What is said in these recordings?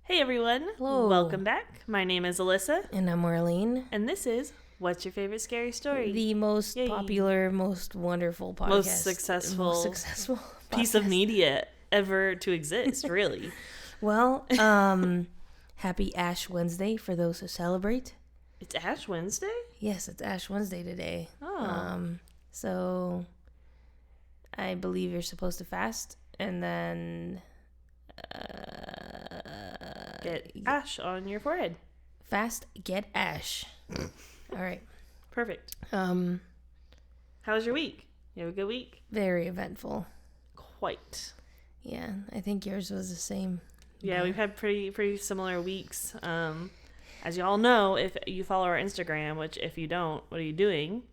Hey everyone. Hello. Welcome back. My name is Alyssa. And I'm Marlene. And this is What's Your Favorite Scary Story? The most popular, most wonderful podcast. Most successful piece of media ever to exist, really. Well, happy Ash Wednesday for those who celebrate. It's Ash Wednesday? Yes, it's Ash Wednesday today. Oh. So I believe you're supposed to fast and then Get ash on your forehead. Fast, get ash. All right. Perfect. How was your week? You have a good week? Very eventful. Quite. Yeah, I think yours was the same. Yeah, we've had pretty similar weeks. As you all know, if you follow our Instagram, which if you don't, what are you doing?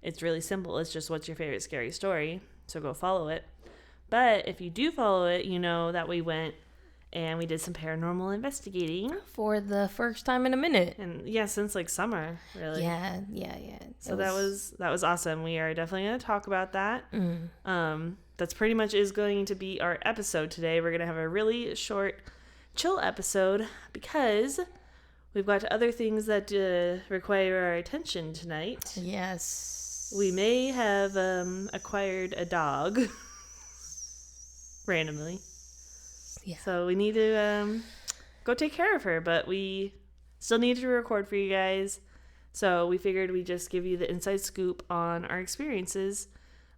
It's really simple. It's just what's your favorite scary story. So go follow it. But if you do follow it, you know that we went and we did some paranormal investigating. For the first time in a minute. And yeah, since like summer, really. Yeah. So that was awesome. We are definitely going to talk about that. That's pretty much is going to be our episode today. We're going to have a really short, chill episode because we've got other things that require our attention tonight. Yes. We may have acquired a dog randomly. Yeah. So we need to go take care of her, but we still need to record for you guys. So we figured we'd just give you the inside scoop on our experiences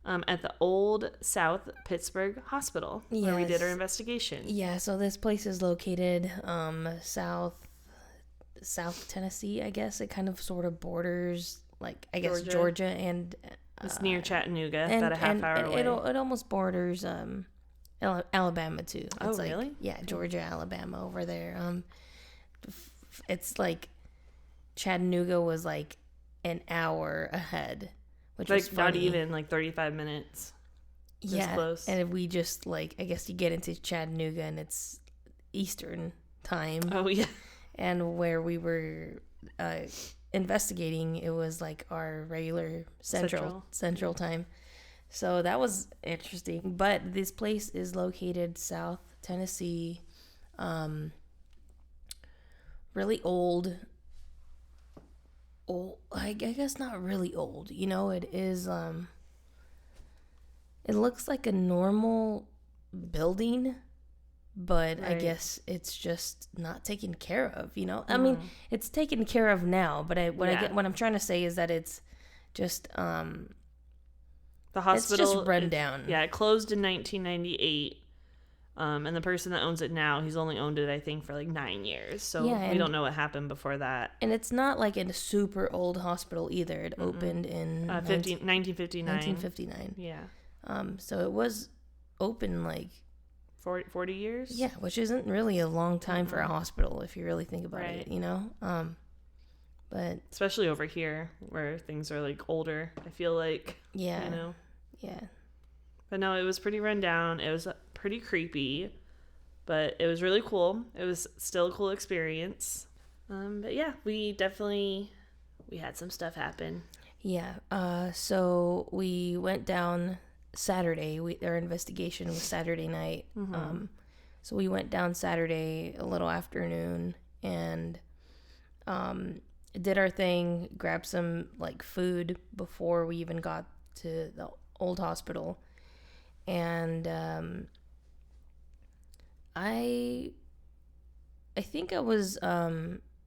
at the Old South Pittsburg Hospital where we did our investigation. Yeah, so this place is located South Tennessee, I guess. It kind of sort of borders, like, I guess, Georgia and... it's near Chattanooga, about a half hour away. It almost borders... Alabama too. It's really? Yeah, Georgia, Alabama over there. It's like Chattanooga was like an hour ahead, which like was funny. Not even like 35 minutes. Yeah, close. And if we just like, I guess you get into Chattanooga and it's Eastern time. Oh yeah. And where we were investigating, it was like our regular Central time. So that was interesting. But this place is located South Tennessee. Really old. I guess not really old. You know, it is... it looks like a normal building, but right. I guess it's just not taken care of, you know? I mean, it's taken care of now, but what I'm trying to say is that it's just... the hospital, it's just run down. Yeah, it closed in 1998. And the person that owns it now, he's only owned it, I think, for like 9 years. So we don't know what happened before that. And it's not like a super old hospital either. It opened in 1959. 1959. Yeah. So it was open like 40 years? Yeah, which isn't really a long time for a hospital if you really think about it, you know? But especially over here where things are like older, I feel like. Yeah. You know? Yeah. But no, it was pretty run down. It was pretty creepy, but it was really cool. It was still a cool experience. But yeah, we had some stuff happen. Yeah. So we went down Saturday. Our investigation was Saturday night. So we went down Saturday a little afternoon and did our thing, grabbed some like food before we even got to the old hospital. And I think I was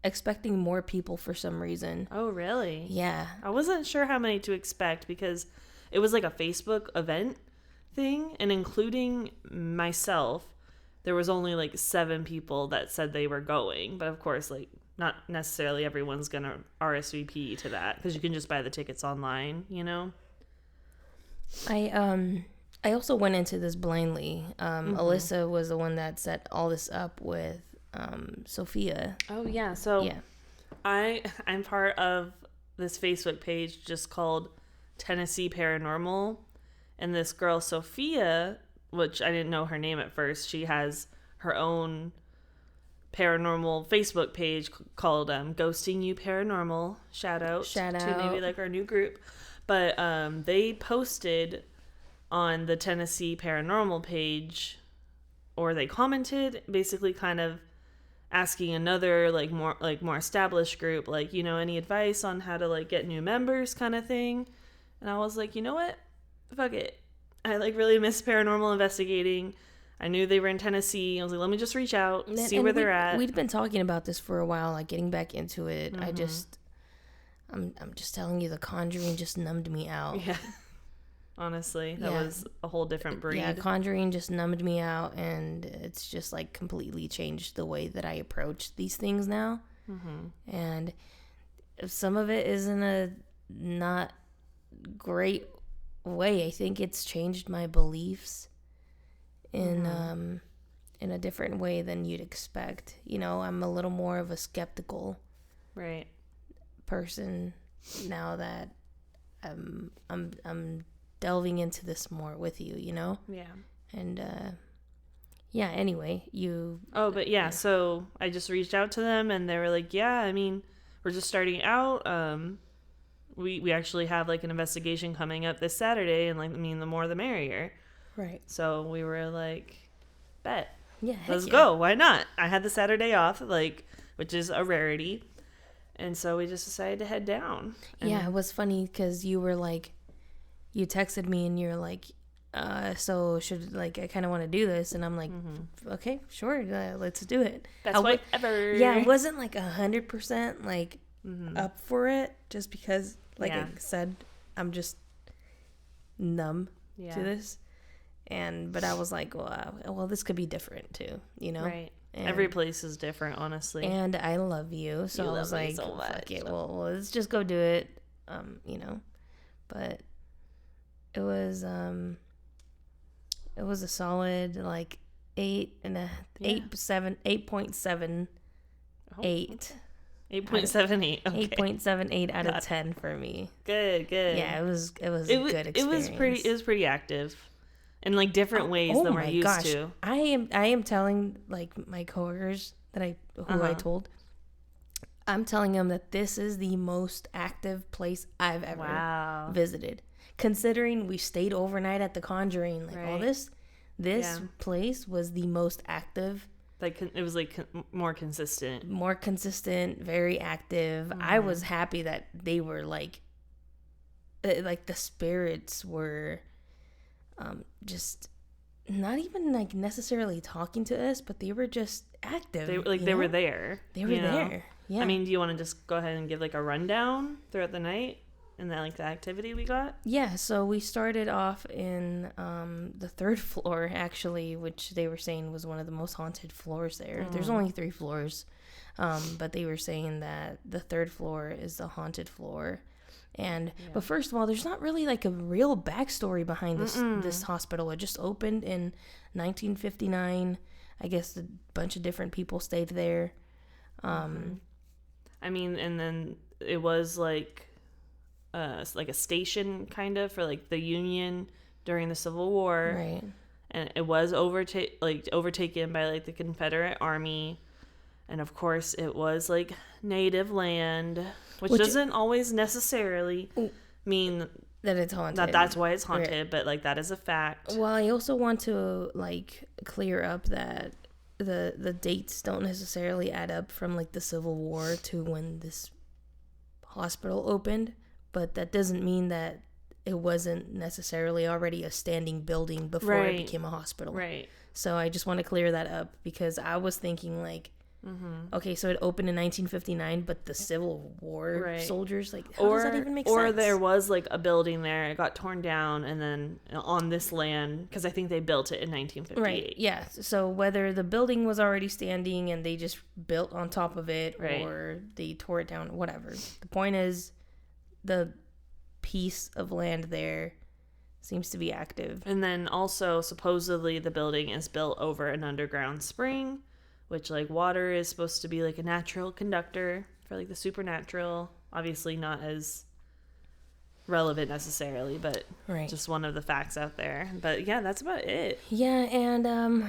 expecting more people for some reason. Oh, really? Yeah. I wasn't sure how many to expect because it was like a Facebook event thing, and including myself, there was only like 7 people that said they were going. But of course, like, not necessarily everyone's going to RSVP to that because you can just buy the tickets online, you know? I also went into this blindly. Alyssa was the one that set all this up with Sophia. Oh, yeah. So I'm part of this Facebook page just called Tennessee Paranormal. And this girl, Sophia, which I didn't know her name at first, she has her own paranormal Facebook page called Ghosting You Paranormal. Shout out to maybe like our new group. But they posted on the Tennessee Paranormal page, or they commented basically kind of asking another more established group, any advice on how to get new members kind of thing. And I was like, you know what? Fuck it. I really miss paranormal investigating. I knew they were in Tennessee. I was like, let me just reach out, see where they're at. We'd been talking about this for a while, getting back into it. Mm-hmm. I'm just telling you, The Conjuring just numbed me out. Yeah. Honestly, that was a whole different breed. Yeah, Conjuring just numbed me out, and it's just completely changed the way that I approach these things now. Mm-hmm. And if some of it is in a not great way, I think it's changed my beliefs in a different way than you'd expect. I'm a little more of a skeptical person now that I'm delving into this more with you, Yeah. And anyway, so I just reached out to them, and they were like, yeah, I mean, we're just starting out. We actually have an investigation coming up this Saturday, and the more the merrier. Right. So we were like, bet. Yeah. Let's go. Why not? I had the Saturday off, which is a rarity. And so we just decided to head down. Yeah, it was funny because you were you texted me and you're like, so should I kind of want to do this, and I'm like, okay, sure, let's do it. That's whatever. Yeah, I wasn't 100% up for it, just because I said, I'm just numb to this, but I was like, well, this could be different too, Right. And every place is different, honestly. And I love you, so I was like, so fuck it. Well, let's just go do it, But it was a solid 8.78 8.78. Okay. 8.78 out of 10 for me. Good. Yeah, it was a good experience. It was pretty active in different ways than we're used to. I am telling my coworkers that I told, I'm telling them that this is the most active place I've ever visited. Considering we stayed overnight at the Conjuring, all this place was the most active. It was more consistent, very active. I was happy that they were the spirits were just not even necessarily talking to us, but they were just active. They were there. They were there. Yeah. I mean, do you want to just go ahead and give a rundown throughout the night and then the activity we got? Yeah, so we started off in the third floor, actually, which they were saying was one of the most haunted floors there. There's only 3 floors, but they were saying that the third floor is the haunted floor. But first of all, there's not really a real backstory behind this hospital. It just opened in 1959. I guess a bunch of different people stayed there. I mean, and then it was a station kind of for the Union during the Civil War, right? And it was overtaken by the Confederate Army, and of course it was native land, which doesn't always necessarily mean that it's haunted. That's why it's haunted, right. But that is a fact. Well, I also want to clear up that the dates don't necessarily add up from the Civil War to when this hospital opened. But that doesn't mean that it wasn't necessarily already a standing building before it became a hospital. Right. So I just want to clear that up, because I was thinking okay, so it opened in 1959, but the Civil War soldiers, how does that even make sense? Or there was a building there, it got torn down, and then on this land, because I think they built it in 1958. Right, yeah. So whether the building was already standing and they just built on top of it, or they tore it down, whatever. The point is, the piece of land there seems to be active. And then also, supposedly, the building is built over an underground spring, which water is supposed to be a natural conductor for the supernatural. Obviously not as relevant necessarily, but just one of the facts out there. But yeah, that's about it. Yeah, and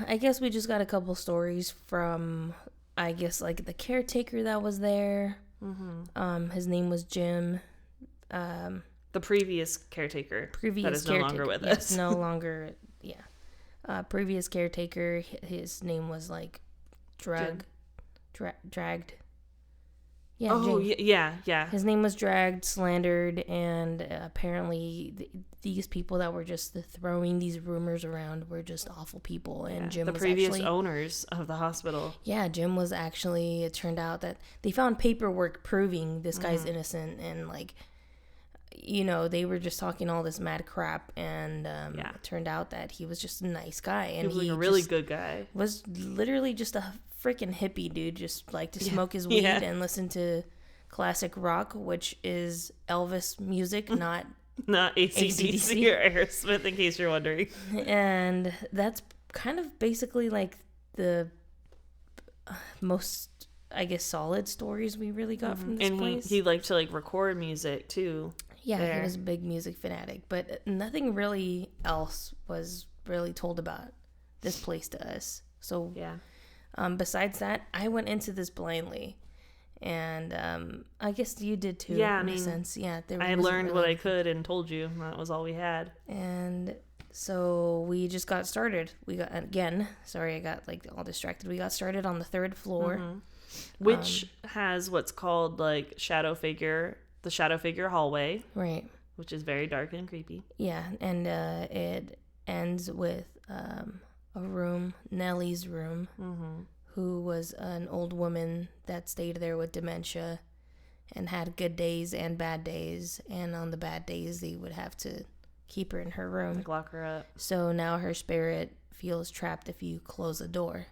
I guess we just got a couple stories from, I guess, the caretaker that was there. His name was Jim. The previous caretaker that is no longer with us. No longer, yeah. Previous caretaker, his name was drug dragged. Yeah, oh, Jim. yeah. His name was dragged, slandered, and apparently these people that were just throwing these rumors around were just awful people. And Jim the was previous actually, owners of the hospital. Yeah, Jim was actually, it turned out that they found paperwork proving this guy's innocent, and like, you know, they were just talking all this mad crap, and it turned out that he was just a nice guy. And he was like a really good guy. Was literally just a freaking hippie dude, just like to smoke his weed and listen to classic rock, which is Elvis music, not AC/DC or Aerosmith, in case you're wondering. And that's kind of basically like the most, I guess, solid stories we really got from this place. He liked to like record music too. Yeah, he was a big music fanatic, but nothing really else was really told about this place to us. So besides that, I went into this blindly, and I guess you did too. Yeah, in a sense. Yeah, I learned what I could and told you. That was all we had. And so we just got started. We got, again, sorry, I got like all distracted. We got started on the 3rd floor, which has what's called like the shadow figure hallway, right? Which is very dark and creepy. Yeah, and it ends with a room, Nellie's room, who was an old woman that stayed there with dementia and had good days and bad days. And on the bad days, they would have to keep her in her room. Like lock her up. So now her spirit feels trapped if you close a door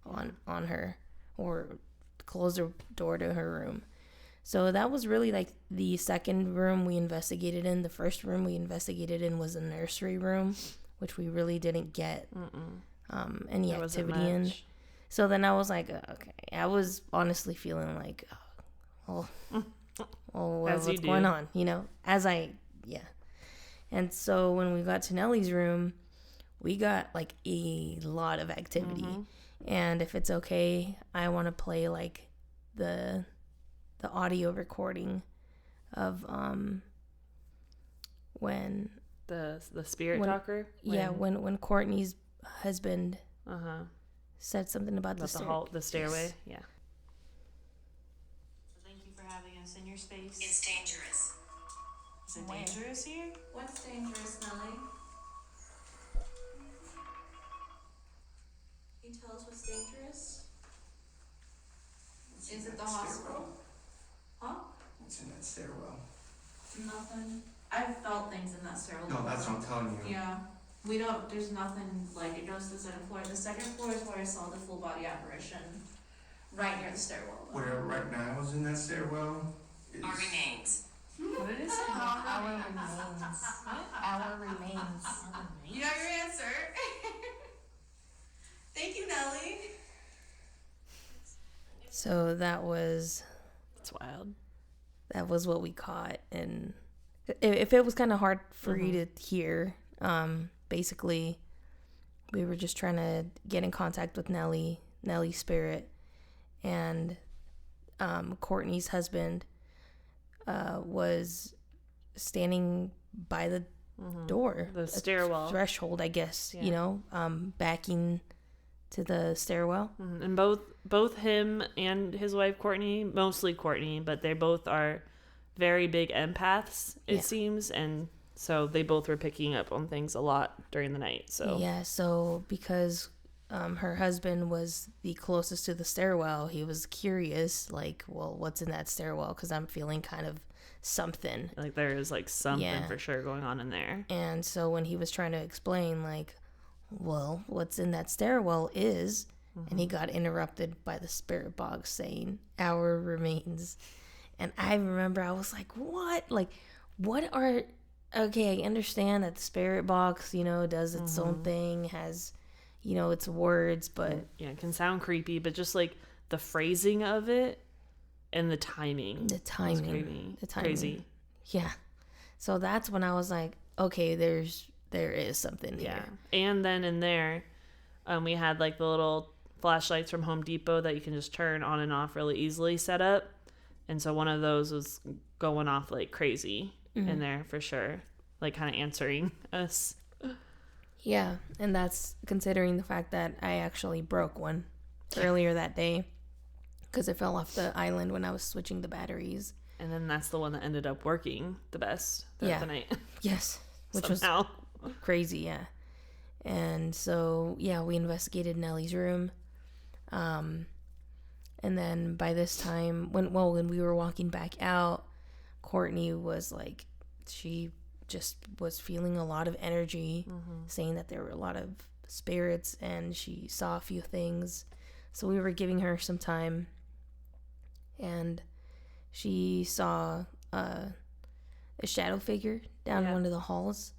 on her or close the door to her room. So that was really like the second room we investigated in. The first room we investigated in was a nursery room, which we really didn't get any activity in. So then I was like, okay. I was honestly feeling like, what's going on? You know, And so when we got to Nellie's room, we got like a lot of activity. And if it's okay, I want to play like the audio recording of when the spirit talker. When Courtney's husband said something about the stairway. Yes. Yeah. Thank you for having us in your space. It's dangerous. Is it dangerous here? What's dangerous, Nellie? Can you tell us what's dangerous? Is it the hospital? Huh? What's in that stairwell? Nothing. I've felt things in that stairwell. No, that's what I'm telling you. Yeah. There's nothing, like, it goes to the second floor. The second floor is where I saw the full body apparition. Right near the stairwell. Where right now is in that stairwell is... Our remains. What did it say? Our remains. Our remains. You got your answer. Thank you, Nellie. So that's wild. That was what we caught. And if it was kind of hard for you to hear, basically we were just trying to get in contact with Nellie's spirit, and Courtney's husband was standing by the door, the stairwell threshold, I guess, backing to the stairwell. And both him and his wife Courtney, mostly Courtney, but they both are very big empaths, it seems, and so they both were picking up on things a lot during the night. So because her husband was the closest to the stairwell, he was curious, like, well, what's in that stairwell? Because I'm feeling kind of something. Like there is like something for sure going on in there. And so when he was trying to explain, like, well, what's in that stairwell is, and he got interrupted by the spirit box saying, "Our remains." And I remember I was like, what? Like, what are... Okay, I understand that the spirit box, does its own thing, has, its words, but... Yeah, it can sound creepy, but just like the phrasing of it and the timing. The timing. Crazy. Yeah. So that's when I was like, okay, there is something here. Yeah. And then in there, we had like the little flashlights from Home Depot that you can just turn on and off really easily set up. And so one of those was going off like crazy in there for sure. Like kind of answering us. Yeah. And that's considering the fact that I actually broke one earlier that day. because it fell off the island when I was switching the batteries. And then that's the one that ended up working the best throughout the night. Yes. Which Somehow. was crazy, yeah. And so, yeah, we investigated Nellie's room. And then by this time, when we were walking back out, Courtney was like, she just was feeling a lot of energy, saying that there were a lot of spirits and she saw a few things. So we were giving her some time, and she saw a shadow figure down one of the halls,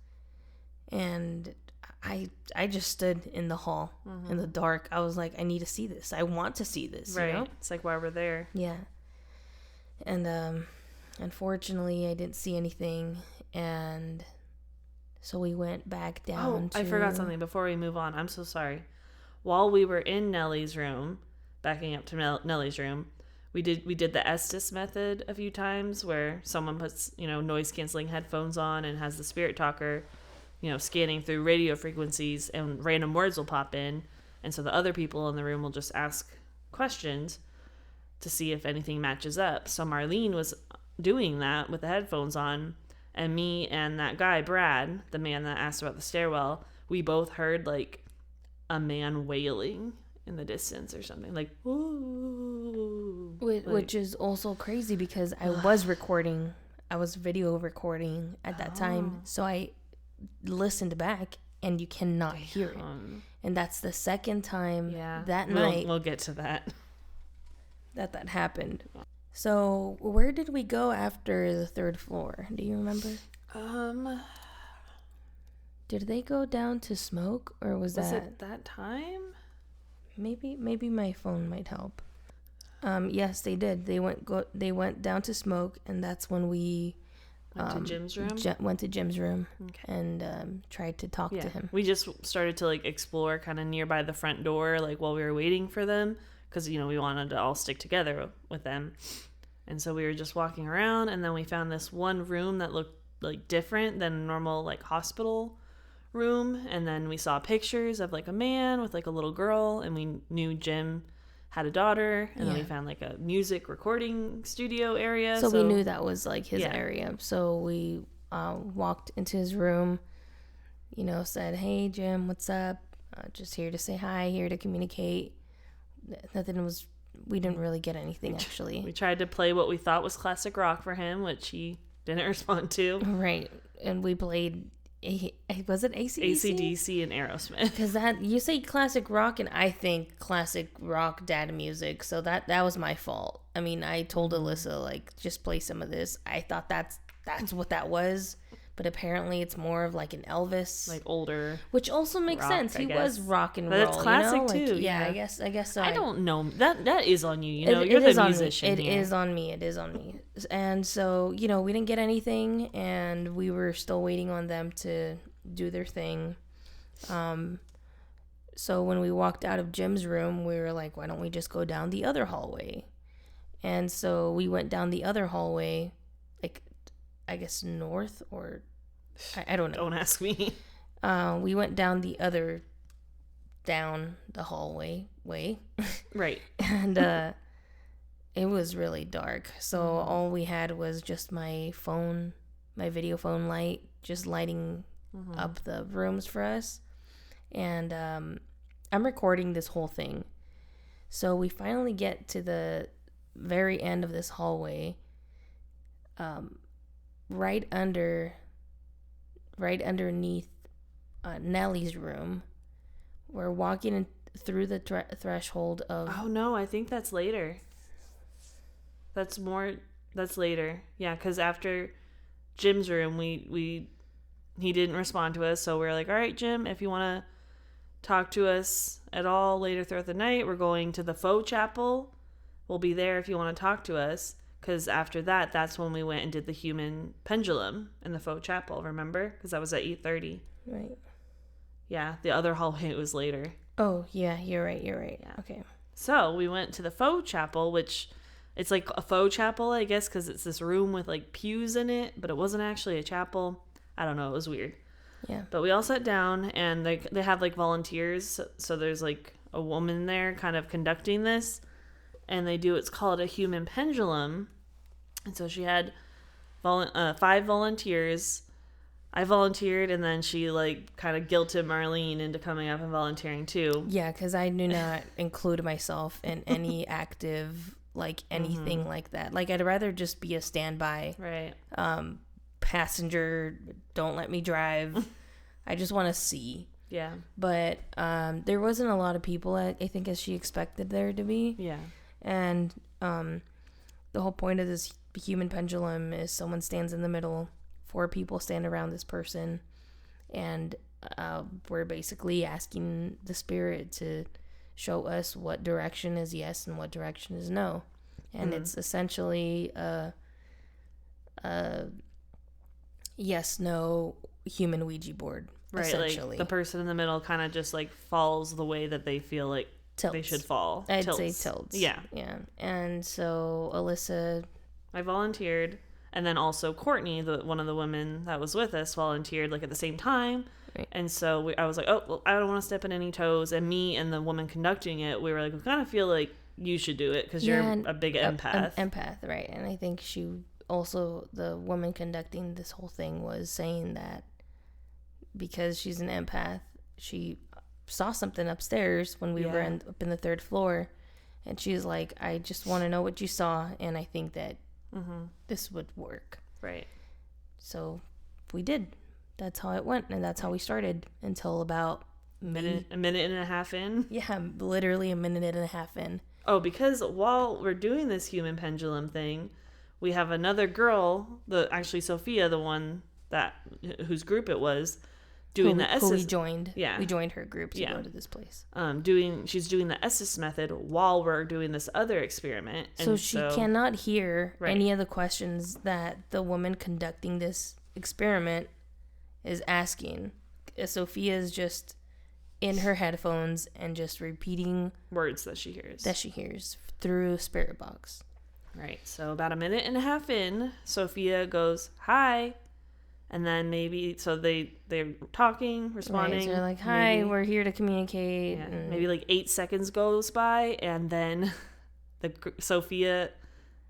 and I just stood in the hall in the dark. I was like, I need to see this. I want to see this. Right. You know? It's like why we're there. Yeah. And unfortunately, I didn't see anything, and so we went back down. I forgot something before we move on. I'm so sorry. While we were in Nellie's room, backing up to Nellie's room, we did the Estes method a few times, where someone puts noise canceling headphones on and has the spirit talker scanning through radio frequencies, and random words will pop in, and so the other people in the room will just ask questions to see if anything matches up. So Marlene was doing that with the headphones on, and me and that guy Brad, the man that asked about the stairwell, we both heard like a man wailing in the distance or something, like ooh, which is also crazy because I was video recording at that time, so I listened back, and you cannot hear it. And that's the second time that night. We'll get to that. That happened. So where did we go after the third floor? Do you remember? Did they go down to smoke, or was it that time? Maybe my phone might help. Yes, they did. They went down to smoke, and that's when we went to Jim's room. Went to Jim's room and tried to talk to him. We just started to like explore kind of nearby the front door, like while we were waiting for them, because we wanted to all stick together with them. And so we were just walking around, and then we found this one room that looked like different than a normal like hospital room. And then we saw pictures of like a man with like a little girl, and we knew Jim had a daughter. And then we found like a music recording studio area. So we knew that was like his area. So we walked into his room, said, "Hey Jim, what's up? Just here to say hi, here to communicate." We didn't really get anything, actually. We tried to play what we thought was classic rock for him, which he didn't respond to. Right. And we played, was it AC/DC? AC/DC and Aerosmith. Because you say classic rock, and I think classic rock dad music. So that was my fault. I mean, I told Alyssa, like, just play some of this. I thought that's what that was. But apparently it's more of like an Elvis, like older, which also makes rock, sense. He was rock and but roll. But it's classic like, too. Yeah, I guess so. I don't know. That is on you. You're the musician. It is on me. It is on me. And so we didn't get anything, and we were still waiting on them to do their thing. So when we walked out of Jim's room, we were like, why don't we just go down the other hallway? And so we went down the other hallway, like, I guess north, or I don't know. Don't ask me. We went down the hallway way. Right. And it was really dark. So all we had was just my video phone light, just lighting up the rooms for us. And I'm recording this whole thing. So we finally get to the very end of this hallway. Right underneath Nellie's room. We're walking through the threshold of... Oh, no, I think that's later. That's later. Yeah, because after Jim's room, he didn't respond to us, so we're like, all right, Jim, if you want to talk to us at all later throughout the night, we're going to the faux chapel. We'll be there if you want to talk to us. Because after that's when we went and did the human pendulum in the faux chapel, remember? Because that was at 8:30. Right. Yeah, the other hallway was later. Oh, yeah, you're right. Yeah. Okay. So we went to the faux chapel, which it's like a faux chapel, I guess, because it's this room with like pews in it, but it wasn't actually a chapel. I don't know. It was weird. Yeah. But we all sat down, and they have like volunteers. So there's like a woman there kind of conducting this. and they do, it's called a human pendulum. And so she had 5 volunteers. I volunteered, and then she like kind of guilted Marlene into coming up and volunteering too. Yeah, because I do not include myself in any active, like anything like that. Like, I'd rather just be a standby. Right. Passenger, don't let me drive. I just want to see. Yeah. But there wasn't a lot of people, I think, as she expected there to be. Yeah. And the whole point of this human pendulum is someone stands in the middle, 4 people stand around this person, and we're basically asking the spirit to show us what direction is yes and what direction is no. And it's essentially a yes no human Ouija board. Right, essentially. like the person in the middle kind of just like falls the way that they feel like they should fall. I'd say tilts. Yeah. And so Alyssa, I volunteered, and then also Courtney, one of the women that was with us, volunteered like at the same time. Right. And so I was like, oh, well, I don't want to step on any toes. And me and the woman conducting it, we were like, we kind of feel like you should do it because you're a big empath. Empath, right? And I think she also, the woman conducting this whole thing, was saying that because she's an empath, she saw something upstairs when we were up in the 3rd floor, and she's like, I just want to know what you saw, and I think that this would work. Right. So we did. That's how it went, and that's how we started until about a minute and a half in. Yeah, literally a minute and a half in. Oh, because while we're doing this human pendulum thing, we have another girl, actually Sophia, the one whose group it was, doing who we joined. Yeah. We joined her group to go to this place. She's doing the SS method while we're doing this other experiment. So she cannot hear any of the questions that the woman conducting this experiment is asking. Sophia is just in her headphones and just repeating words that she hears through spirit box. Right. So about a minute and a half in, Sophia goes, hi. And then they're talking, responding. Right, so they're like, hi, we're here to communicate. Yeah, maybe like 8 seconds goes by, and then Sophia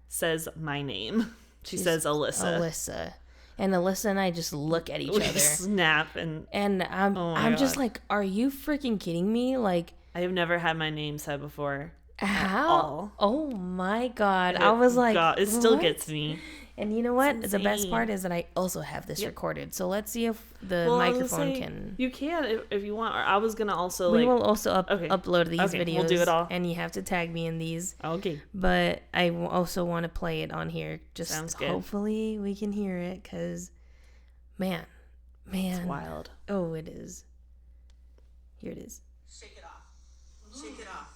says my name. She says Alyssa. And Alyssa and I just look at each other. Snap. And I'm just like, are you freaking kidding me? Like, I have never had my name said before. How? Oh my God. I was like, God, it still gets me. And you know what? The best part is that I also have this recorded. So let's see if the microphone can. You can if you want. Or I was going to also We will also upload these videos. We'll do it all. And you have to tag me in these. Okay. But I also want to play it on here. Just good. Hopefully we can hear it because, man. It's wild. Oh, it is. Here it is. Shake it off. Shake it off.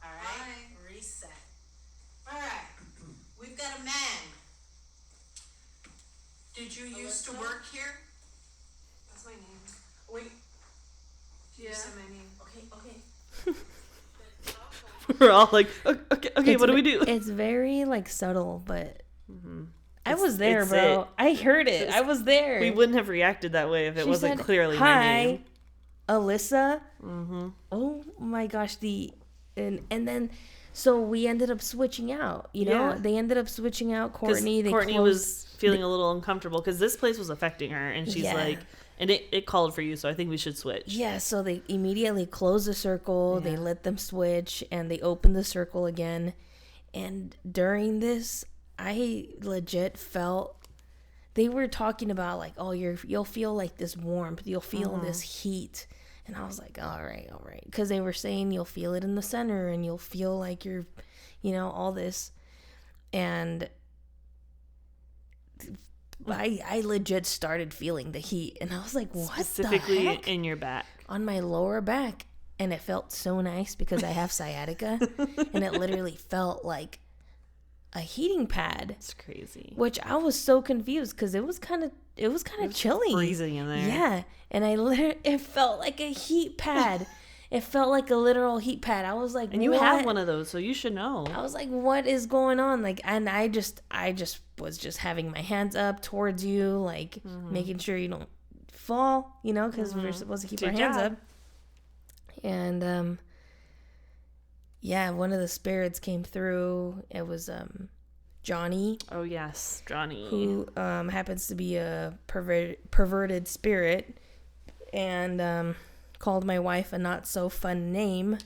All right. Reset. All right. We've got a man. Did you used to work here? That's my name. Wait. She just said my name. Okay. We're all like, okay, what do we do? It's very like subtle, but I was there, bro. I heard it. I was there. We wouldn't have reacted that way if it wasn't said, clearly my name. Hi, Alyssa. Oh my gosh, and then. So we ended up switching out, you know? Yeah. They ended up switching out Courtney. Courtney was feeling a little uncomfortable because this place was affecting her. And she's like, and it called for you, so I think we should switch. Yeah, so they immediately closed the circle. Yeah. They let them switch, and they opened the circle again. And during this, I legit felt... They were talking about, like, oh, you'll feel, like, this warmth. You'll feel this heat. And I was like, all right. Because they were saying you'll feel it in the center and you'll feel like you're, all this. And I legit started feeling the heat. And I was like, what Specifically the heck? In your back. On my lower back. And it felt so nice because I have sciatica. And it literally felt like a heating pad. It's crazy. Which I was so confused because it was kind of chilly. Freezing in there. Yeah. And it felt like a heat pad. It felt like a literal heat pad. I was like, and you have one of those, so you should know. I was like, what is going on? Like, and I just was just having my hands up towards you, like making sure you don't fall, because we're supposed to keep our hands up. And yeah, one of the spirits came through. It was Johnny, Oh yes, Johnny. who happens to be a perverted spirit, and called my wife a not so fun name.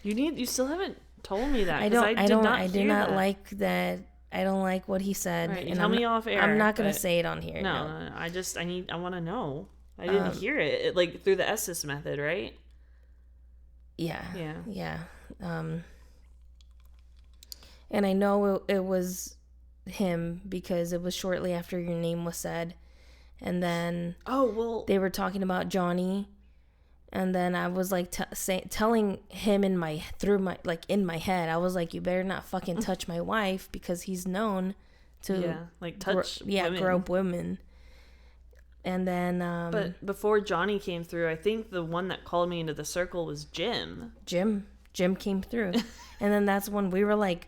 You still haven't told me that. I 'cause don't. I do hear not that. like that. I don't like what he said. Right, you and tell I'm me not- off air, I'm not gonna but- say it on here. No, No. I want to know. I didn't hear it. Like through the Estes method, right? Yeah. Yeah. Yeah. And I know it was him because it was shortly after your name was said, and then Oh well. they were talking about Johnny, and then I was like telling him in my head, I was like, you better not fucking touch my wife because he's known to Yeah, like touch. women. grope women. And then But before Johnny came through, I think the one that called me into the circle was Jim. Jim came through. And then that's when we were like,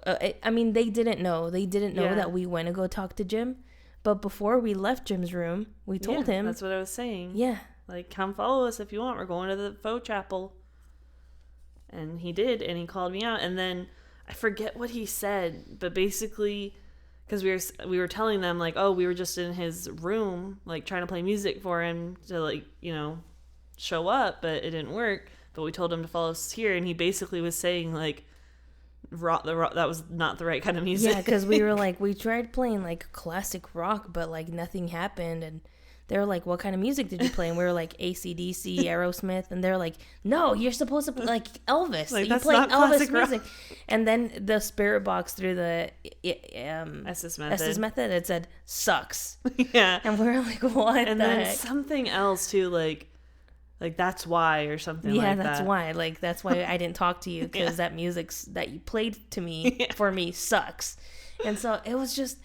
I mean, they didn't know Yeah. that we went to go talk to Jim, but before we left Jim's room, we told him, That's what I was saying. yeah, Like, come follow us if you want. We're going to the faux chapel. And he did, and he called me out. And then I forget what he said, but basically, because we were telling them like, oh, we were just in his room, like trying to play music for him to like, show up, but it didn't work. But we told him to follow us here, and he basically was saying like, rock that was not the right kind of music. yeah, because we were like, we tried playing like classic rock, but like nothing happened, and they were like, what kind of music did you play? And we were like, AC/DC, Aerosmith, and they're like, no, you're supposed to play like Elvis. Like, you that's play not Elvis classic rock. music. And then the spirit box through the Estes method. Estes method, it said sucks, Yeah. and we were like, what And the then heck? something else too, like that's why or something like that. Yeah, that's why. Like, that's why I didn't talk to you, because that music's that you played to me for me sucks. And so it was just,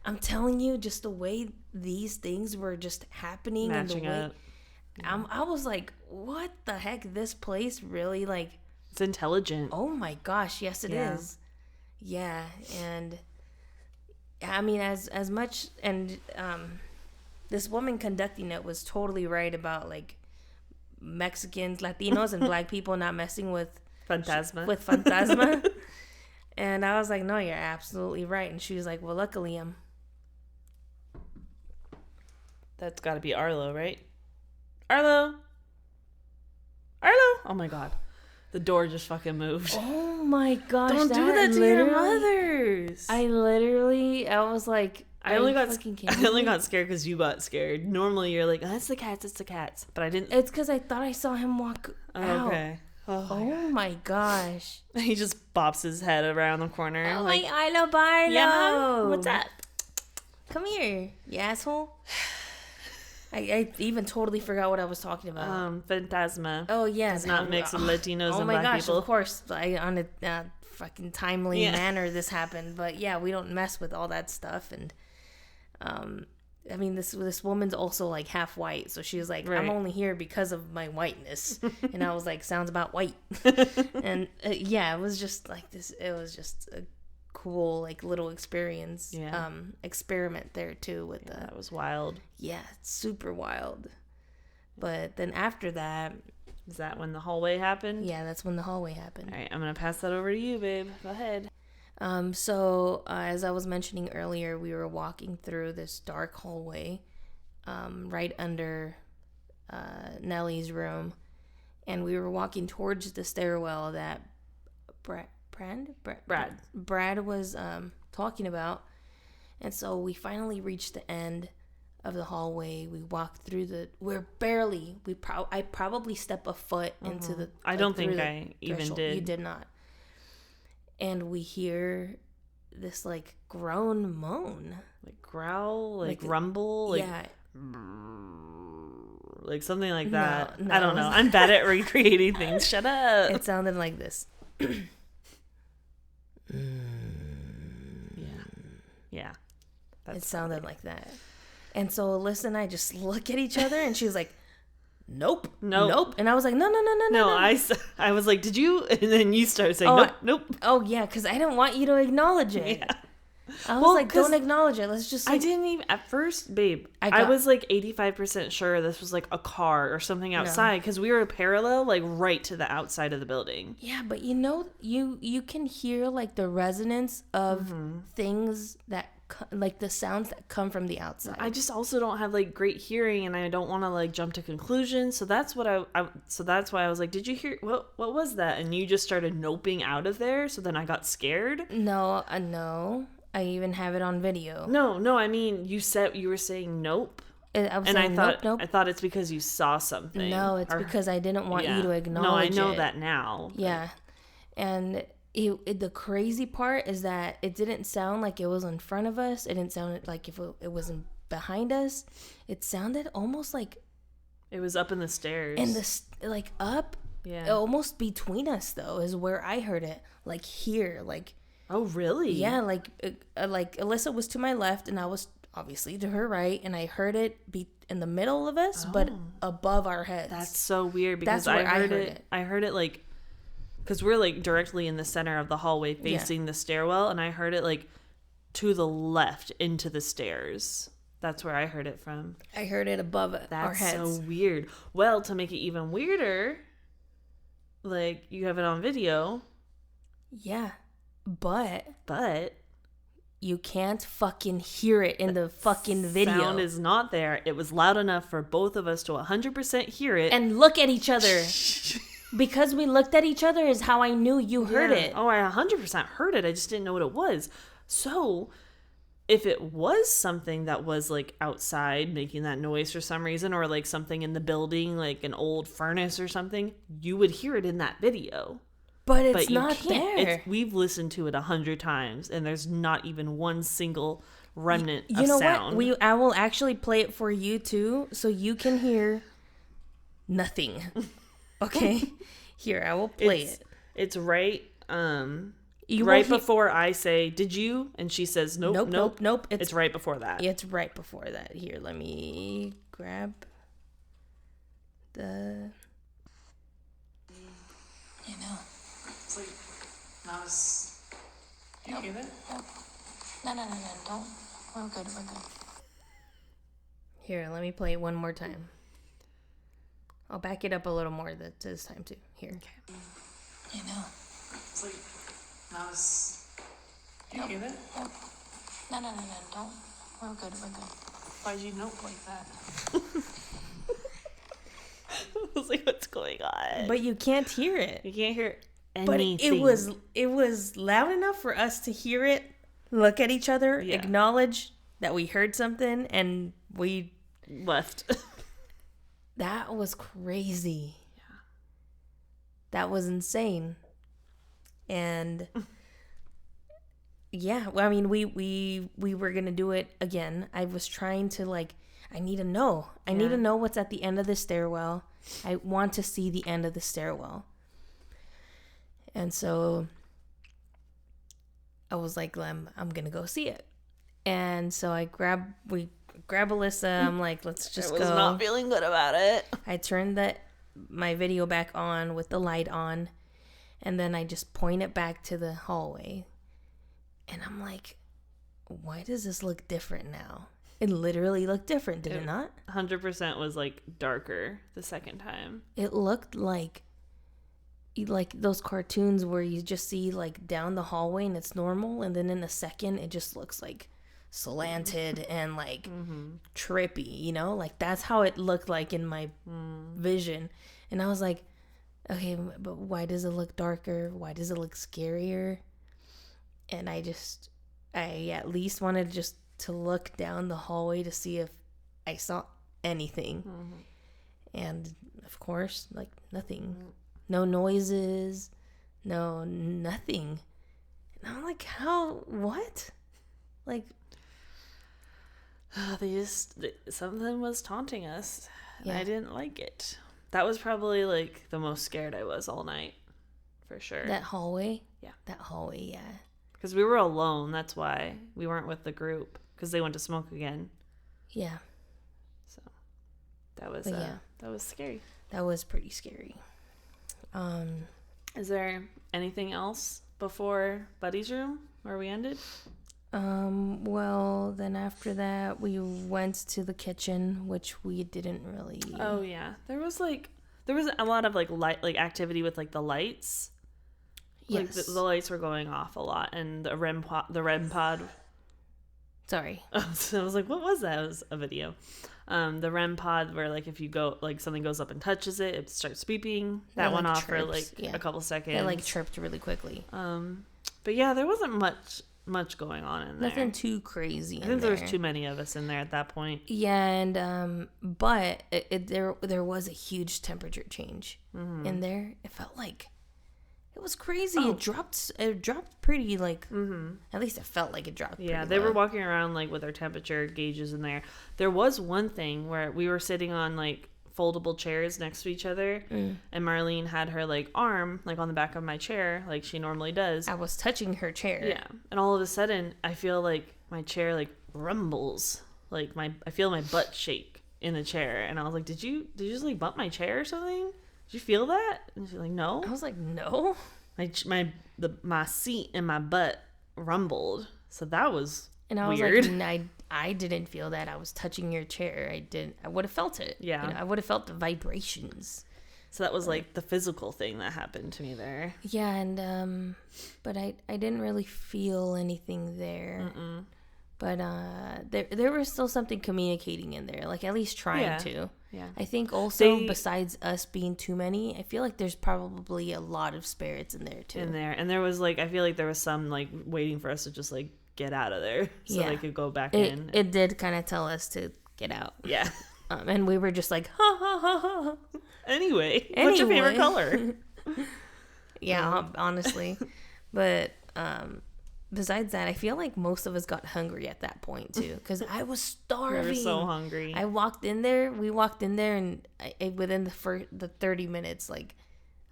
I'm telling you, just the way these things were just happening Matching and the way up. I was like, what the heck? This place really, like, It's intelligent. oh my gosh, yes it is. Yeah. Yeah, and I mean, as much, and this woman conducting it was totally right about like Mexicans, Latinos, and Black people not messing with Phantasma. And I was like, no, you're absolutely right. And she was like, well, luckily That's got to be Arlo, right? Arlo. Oh my god. The door just fucking moved. oh my gosh, Don't do that to your mothers. I was like, I only got scared scared because you got scared. Normally you're like, oh, it's the cats. But I didn't. It's because I thought I saw him walk out. Okay. Oh my gosh. He just bops his head around the corner. Oh like, my Ilo Barlo. yeah, Mom? What's up? Come here, you asshole. I even totally forgot what I was talking about. Phantasma. Oh yeah, Does not mix with Latinos oh and my Black gosh, people. of course, on a fucking timely Yeah. manner this happened. But yeah, we don't mess with all that stuff. And I mean, this woman's also like half white, so she was like, Right. I'm only here because of my whiteness. And I was like, sounds about white. And yeah, it was just like this. It was just a cool like little experience. Yeah. Experiment there too with That was wild. yeah, it's super wild. But then after that, Is that when the hallway happened? yeah, that's when the hallway happened. All right, I'm gonna pass that over to you, babe. Go ahead. So as I was mentioning earlier, we were walking through this dark hallway, right under Nellie's room, and we were walking towards the stairwell that Brad was talking about. And so we finally reached the end of the hallway. We walked through I probably stepped a foot into the I don't through think the I even threshold. did. You did not. And we hear this like groan moan. Like growl, like Like, rumble, like yeah. like something like that. No, I don't know. I'm bad at recreating things. Shut up. It sounded like this. Yeah. It sounded like that. And so Alyssa and I just look at each other, and she was like, nope. And I was like, no. No, I was like, did you? And then you started saying, Oh, nope. Oh, yeah, because I didn't want you to acknowledge it. Yeah. I was Well, like, 'cause don't acknowledge it. Let's just. I Like, didn't even at first, babe. I got- was like 85% sure this was like a car or something outside because we were parallel, like right to the outside of the building. Yeah, but you know, you can hear like the resonance of things that like the sounds that come from the outside. I just also don't have like great hearing, and I don't want to like jump to conclusions. So that's what so that's why I was like, did you hear what was that? And you just started noping out of there. So then I got scared. No, no. I even have it on video. No. I mean, you were saying nope. I was And saying, I thought nope. I thought it's because you saw something. No, it's because I didn't want you to acknowledge it. No, I know that now. Yeah. And the crazy part is that it didn't sound like it was in front of us. It didn't sound like if it wasn't behind us. It sounded almost like It was up in the stairs. in like up. Yeah. Almost between us though is where I heard it. Like here, like. Oh, really? Yeah, like Alyssa was to my left and I was obviously to her right, and I heard it be in the middle of us, but above our heads. That's so weird because That's where I heard it. I heard it like, because we're like directly in the center of the hallway facing the stairwell, and I heard it like to the left into the stairs. That's where I heard it from. I heard it above our That's heads. so weird. Well, to make it even weirder, like you have it on video, Yeah, but you can't fucking hear it in the fucking video. sound is not there. It was loud enough for both of us to 100% hear it. And look at each other. Because we looked at each other is how I knew you heard it. Oh, I 100% heard it. I just didn't know what it was. So, if it was something that was like outside making that noise for some reason, or like something in the building, like an old furnace or something, you would hear it in that video. But it's But you not can't. there. We've listened to it 100 times, and there's not even one single remnant of You know sound. what? I will actually play it for you too, so you can hear nothing. Okay? Here, I will play it. It's right. You right will before I say, "Did you?" and she says, "Nope, Nope. It's right before that. It's right before that. Here, let me grab the. You know. It's like not as. You hear that? No, don't. We're good. Here, let me play it one more time. I'll back it up a little more this time too. Here. Okay. You know. It's like not as. You hear that? No, don't. We're good. Why'd you nope like that? I was like, "What's going on?" But you can't hear it. You can't hear But anything. it was loud enough for us to hear it, look at each other, acknowledge that we heard something, and we left. that was crazy. Yeah. That was insane. And yeah, well, I mean, we were gonna do it again. I was trying to I need to know. I need to know what's at the end of the stairwell. I want to see the end of the stairwell. And so I was like, I'm gonna go see it. And so we grab Alyssa. I'm like, let's just go. I was not feeling good about it. I turned my video back on with the light on, and then I just point it back to the hallway. And I'm like, why does this look different now? It literally looked different, did it not? 100% was like darker the second time. It looked like those cartoons where you just see like down the hallway and it's normal, and then in a second it just looks like slanted and like trippy, you know? Like that's how it looked like in my vision. And I was like, okay, but why does it look darker? Why does it look scarier? And I at least wanted just to look down the hallway to see if I saw anything. And of course, like nothing. No noises, no nothing. And I'm like, what? Like, something was taunting us, and Yeah. I didn't like it. That was probably like the most scared I was all night, for sure. that hallway? Yeah. That hallway, yeah. Because we were alone, that's why. We weren't with the group, because they went to smoke again. Yeah, So, that was, But that was scary. that was pretty scary. Is there anything else before Buddy's room, where we ended? Well, then after that, we went to the kitchen, which we didn't really. Oh yeah, there was a lot of like light, like activity with like the lights. Like Yes. the lights were going off a lot, and the REM pod. Sorry. So I was like, what was that? It was a video. The REM pod where like if you go like something goes up and touches it, it starts beeping. That It, went like, off for chirps, like a couple seconds. It like chirped really quickly. But yeah, there wasn't much going on in there. Nothing too crazy. I think there was too many of us in there at that point. Yeah, and but there was a huge temperature change in there. It felt like it was crazy. Oh. It dropped pretty like. At least it felt like it dropped. Yeah, pretty they were low. walking around like with their temperature gauges in there. There was one thing where we were sitting on like foldable chairs next to each other, and Marlene had her like arm like on the back of my chair like she normally does. I was touching her chair. Yeah, and all of a sudden I feel like my chair like rumbles, like I feel my butt shake in the chair, and I was like, did you just like bump my chair or something? Did you feel that? And she's like, no. I was like, no. My seat and my butt rumbled, so that was And I was weird. like, I didn't feel that. I was touching your chair. I would have felt it. Yeah. I would have felt the vibrations. So that was like the physical thing that happened to me there. Yeah, and but I didn't really feel anything there. But there was still something communicating in there, like at least trying to. Yeah. I think also besides us being too many, I feel like there's probably a lot of spirits in there too. And there was like I feel like there was some like waiting for us to just like get out of there so they could go back in. It did kind of tell us to get out. Yeah. And we were just like, ha ha ha ha. Anyway, what's your favorite color? Yeah, honestly. But besides that, I feel like most of us got hungry at that point too, because I was starving. We were so hungry. We walked in there, and within the 30 minutes, like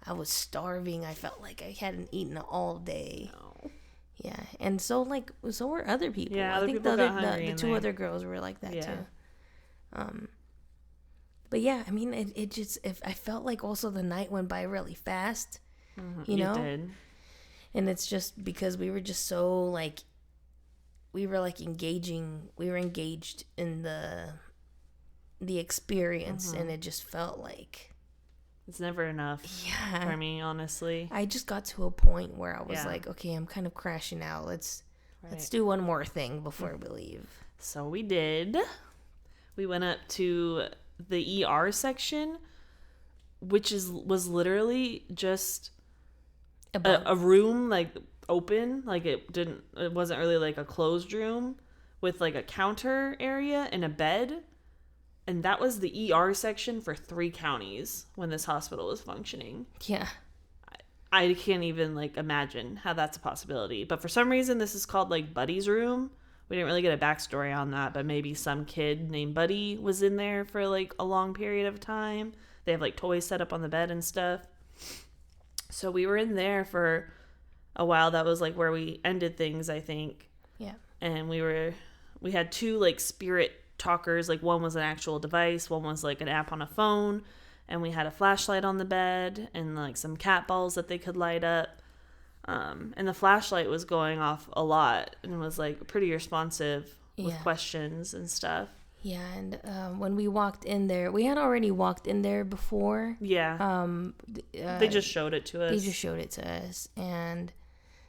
I was starving. I felt like I hadn't eaten all day. No. Yeah, and so were other people. Yeah, I other think people got hungry the in two there. other girls were like that Yeah. too. But yeah, I mean, I felt like also the night went by really fast. You know. Did. And it's just because we were just so like, we were engaged in the experience, and it just felt like It's never enough for me, honestly. I just got to a point where I was Yeah. like, okay, I'm kind of crashing out. Let's do one more thing before we leave. So we did. We went up to the ER section, which was literally just a room like open, like it wasn't really like a closed room with like a counter area and a bed, and that was the ER section for 3 counties when this hospital was functioning. Yeah. I can't even like imagine how that's a possibility, but for some reason this is called like Buddy's room. We didn't really get a backstory on that, but maybe some kid named Buddy was in there for like a long period of time. They have like toys set up on the bed and stuff. So we were in there for a while. That was like where we ended things, I think. Yeah. And we had 2 like spirit talkers. Like one was an actual device, one was like an app on a phone, and we had a flashlight on the bed and like some cat balls that they could light up. And the flashlight was going off a lot and was like pretty responsive with questions and stuff. Yeah, and when we walked in there, we had already walked in there before. Yeah. They just showed it to us. They just showed it to us. And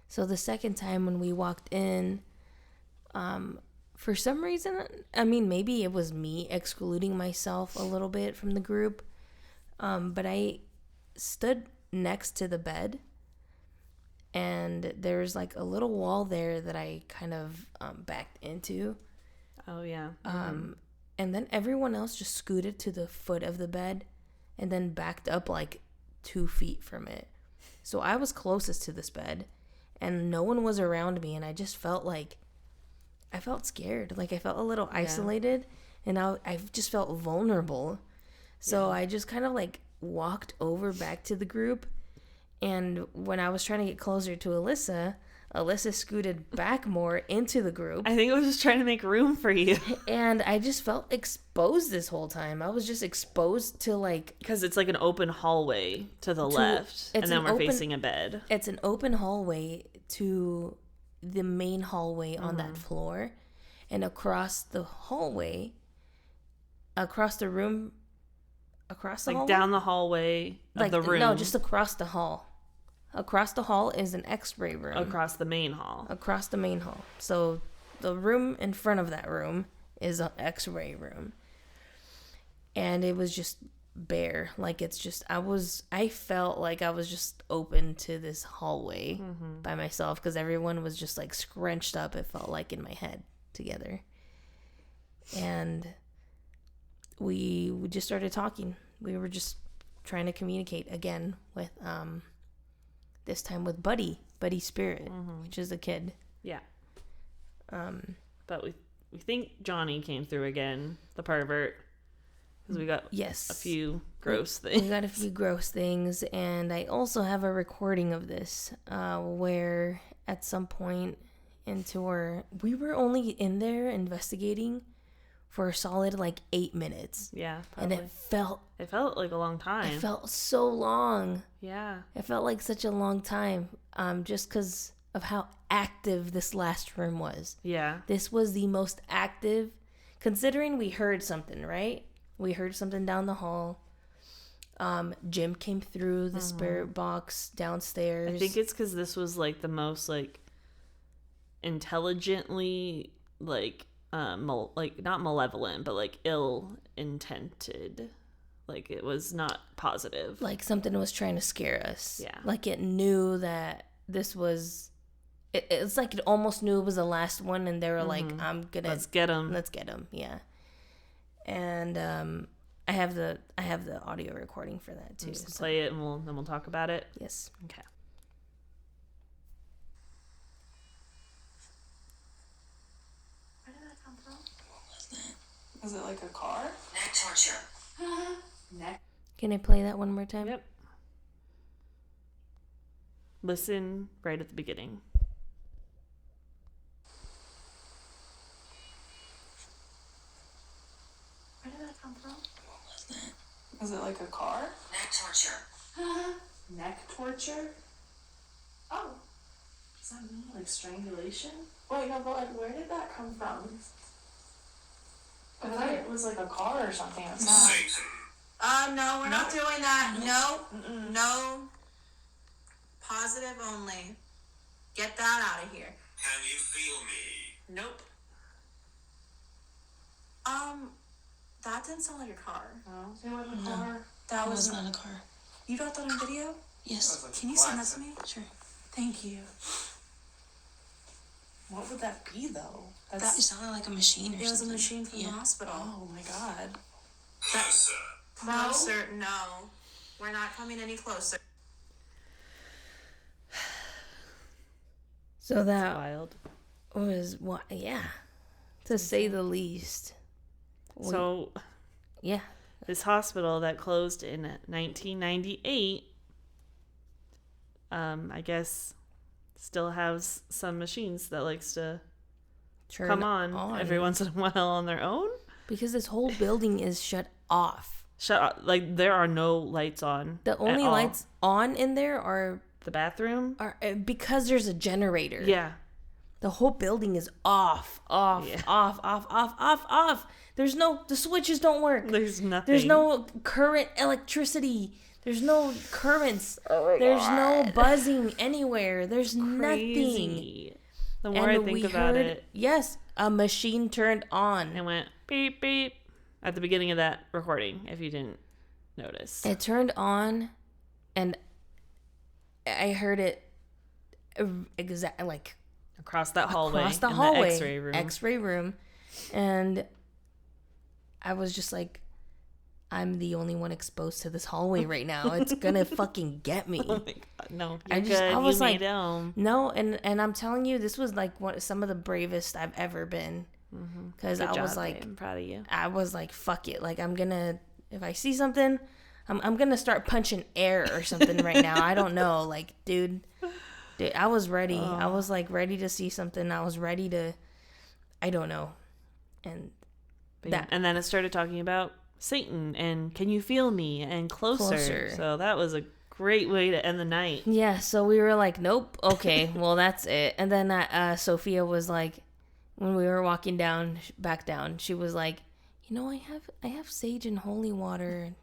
so the second time when we walked in, for some reason, I mean, maybe it was me excluding myself a little bit from the group, but I stood next to the bed, and there's like a little wall there that I kind of backed into. Oh, yeah. And then everyone else just scooted to the foot of the bed and then backed up like 2 feet from it. So I was closest to this bed and no one was around me, and I just felt like, I felt scared. Like I felt a little isolated, and I just felt vulnerable. So I just kind of like walked over back to the group, and when I was trying to get closer to Alyssa scooted back more into the group. I think I was just trying to make room for you. And I just felt exposed this whole time. I was just exposed to like... Because it's like an open hallway to the left, and then we're facing a bed. It's an open hallway to the main hallway on that floor, and across the hallway, across the room, across the Like hallway? down the hallway of the room. No, just across the hall. Across the hall is an X-ray room. across the main hall. Across the main hall. So the room in front of that room is an X-ray room. And it was just bare. Like, it's just, I felt like I was just open to this hallway by myself, because everyone was just like scrunched up, it felt like, in my head together. And we just started talking. We were just trying to communicate again with, this time with Buddy Spirit, which is a kid. Yeah. But we think Johnny came through again, the pervert. Because we got Yes. a few gross We things. got a few gross things, and I also have a recording of this, where at some point we were only in there investigating for a solid like 8 minutes. Yeah, And probably. It felt like a long time. it felt so long. Yeah. It felt like such a long time, just because of how active this last room was. Yeah. This was the most active, considering we heard something, right? We heard something down the hall. Jim came through the spirit box downstairs. I think it's because this was like the most like intelligently like like not malevolent, but like ill intended. Like it was not positive. like something was trying to scare us. Yeah. Like it knew that this was. It's like it almost knew it was the last one, and they were like, "I'm gonna Let's get him. Let's get him." Yeah. And I have the audio recording for that too. Just play it, and then we'll talk about it. Yes. Okay. Where did that come from? Was it like a car? Neck torture. Neck. Can I play that one more time? Yep. Listen right at the beginning. Where did that come from? Was it like a car? Neck torture. Neck torture? Oh, Does that mean like strangulation? wait, no, but like, where did that come from? I thought it was like a car or something. It's not. No, we're not doing that. No, no. Positive only. Get that out of here. Can you feel me? Nope. That didn't sound like a car. No. It wasn't a car. That was not a car. You got that on video? Yes. Can you send that to me? Sure. Thank you. What would that be though? It That's. sounded like a machine or It was a something. machine from the hospital. Oh my god. Alyssa. Closer, no. We're not coming any closer. So that Wild. was what? Yeah, to say the least. So Yeah. this hospital that closed in 1998, I guess, still has some machines that likes to Turn come on every once in a while on their own. because this whole building is shut off. Shut up! Like there are no lights on. The only at all. lights on in there are The bathroom. because there's a generator. Yeah. The whole building is off, Yeah. off. The switches don't work. There's nothing. There's no current electricity. There's no currents. There's no buzzing anywhere. There's nothing. Crazy. The more I think about it, yes, a machine turned on. it went beep beep at the beginning of that recording. If you didn't notice, It turned on, and I heard it exactly like across that hallway, across the in hallway, the X-ray room, and I was just like, I'm the only one exposed to this hallway right now. It's gonna fucking get me. Oh my god, no! I You're just- good. I was you like- made home. No, and I'm telling you, this was like some of the bravest I've ever been. Because Good I was job, like, babe. I'm proud of you. I was like, fuck it. Like, if I see something, I'm gonna start punching air or something right now. I don't know. Like, dude, I was ready. I was like ready to see something. I was ready to, I don't know. And But yeah, and then it started talking about Satan and can you feel me and closer. Closer. So that was a great way to end the night. Yeah, so we were like, nope, okay, well, that's it. And then Sophia was like, when we were walking back down, she was like, I have sage and holy water.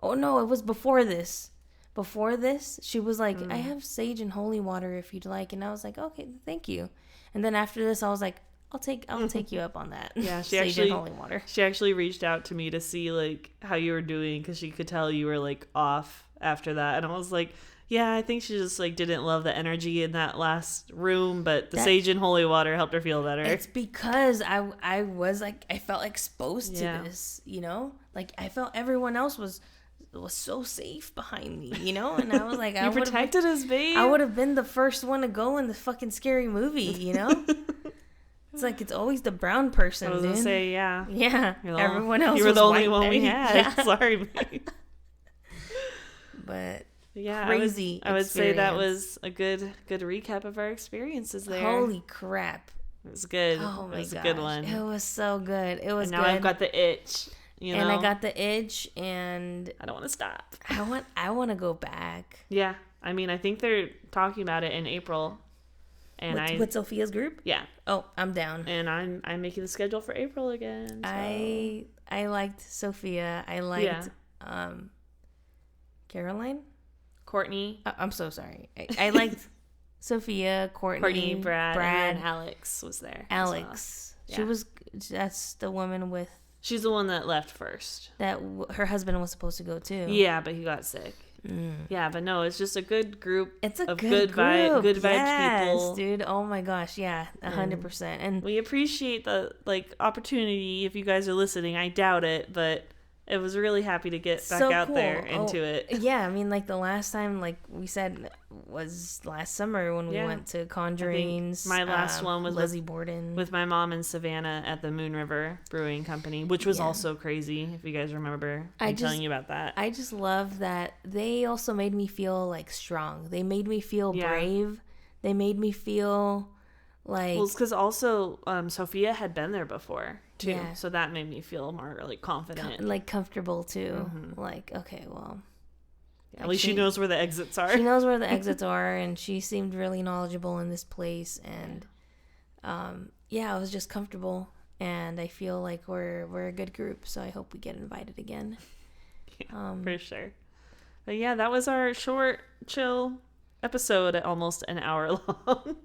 Oh, no, it was before this. Before this, she was like, I have sage and holy water if you'd like. And I was like, okay, thank you. And then after this, I was like, I'll take you up on that. Yeah, sage and holy water. She actually reached out to me to see like how you were doing because she could tell you were like off after that, and I was like, yeah, I think she just like didn't love the energy in that last room, but the sage and holy water helped her feel better. It's because I was like, I felt exposed to this, like I felt everyone else was so safe behind me, and I was like, you protected us, babe. I would have been the first one to go in the fucking scary movie, It's like it's always the brown person. I was gonna say, yeah, everyone else. You were the only one we had. Yeah. Sorry, babe. But yeah, crazy. I would say that was a good recap of our experiences there. Holy crap! It was good. Oh my gosh, it was a good one. It was so good. It was. And now good. I've got the itch. And I got the itch, and I don't want to stop. I want to go back. Yeah, I mean, I think they're talking about it in April, and with Sophia's group. Yeah. Oh, I'm down. And I'm making the schedule for April again. So. I liked Sophia. I liked Caroline, Courtney. I'm so sorry. I liked Sophia, Courtney, Brad, and Alex was there. Alex. Well. Yeah. That's the woman with. She's the one that left first. That her husband was supposed to go too. Yeah, but he got sick. Yeah, but no, it's just a good group. It's a of good group. Good vibes yes, people, dude. Oh my gosh, yeah, 100%. And we appreciate the opportunity. If you guys are listening, I doubt it, but it was really happy to get back out there into it. Yeah, I mean, like the last time, like we said, was last summer when we went to Conjurings. My last one was Lizzie Borden with my mom and Savannah at the Moon River Brewing Company, which was also crazy. If you guys remember, telling you about that. I just love that they also made me feel like strong. They made me feel brave. They made me feel like. Well, it's because also Sophia had been there before too, so that made me feel more like confident, like comfortable too. Like, okay, well. At least she knows where the exits are. She knows where the exits are, and she seemed really knowledgeable in this place. And I was just comfortable, and I feel like we're a good group. So I hope we get invited again. Yeah, for sure. But yeah, that was our short, chill episode, almost an hour long.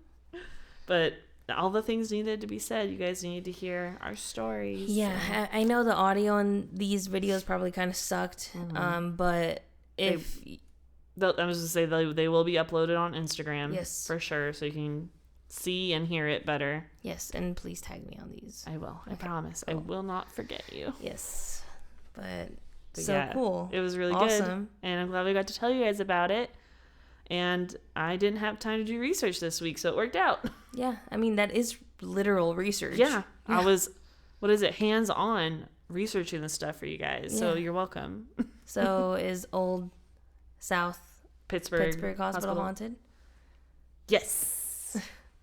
But all the things needed to be said. You guys need to hear our stories. Yeah, I know the audio in these videos probably kind of sucked, but. I was going to say they will be uploaded on Instagram. Yes. For sure. So you can see and hear it better. Yes. And please tag me on these. I will. Okay. I promise. Cool. I will not forget you. Yes. But so yeah, cool. It was really awesome. Good. And I'm glad we got to tell you guys about it. And I didn't have time to do research this week, so it worked out. Yeah. I mean, that is literal research. Yeah. I was, hands-on researching this stuff for you guys. So you're welcome. So is Old South Pittsburgh Hospital haunted? Yes.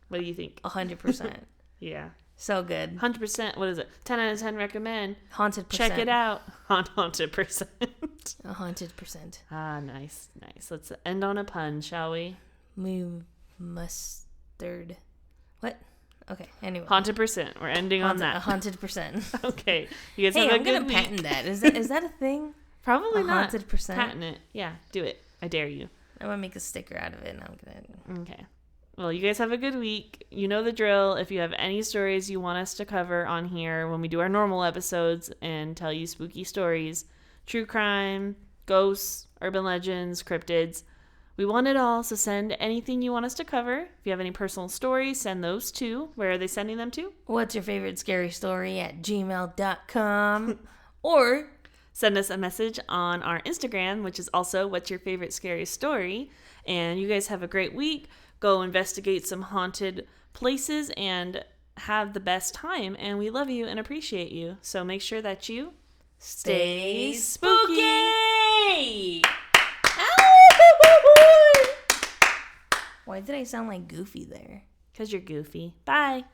What do you think? 100%. Yeah. So good. 100%. What is it? 10 out of 10 recommend. Haunted %. Check it out. Haunted %. 100%. Ah, nice. Let's end on a pun, shall we? Mustard. What? Okay, anyway. Haunted %. We're ending on that. 100%. Okay. You guys have a good week. I'm going to patent that. Is that a thing? Probably not. 100%. Patent it. Yeah, do it. I dare you. I'm going to make a sticker out of it, and I'm going to... Okay. Well, you guys have a good week. You know the drill. If you have any stories you want us to cover on here when we do our normal episodes and tell you spooky stories, true crime, ghosts, urban legends, cryptids, we want it all, so send anything you want us to cover. If you have any personal stories, send those too. Where are they sending them to? What's your favorite scary story at gmail.com or send us a message on our Instagram, which is also What's Your Favorite Scary Story. And you guys have a great week. Go investigate some haunted places and have the best time. And we love you and appreciate you. So make sure that you stay spooky! Why did I sound like Goofy there? Because you're goofy. Bye.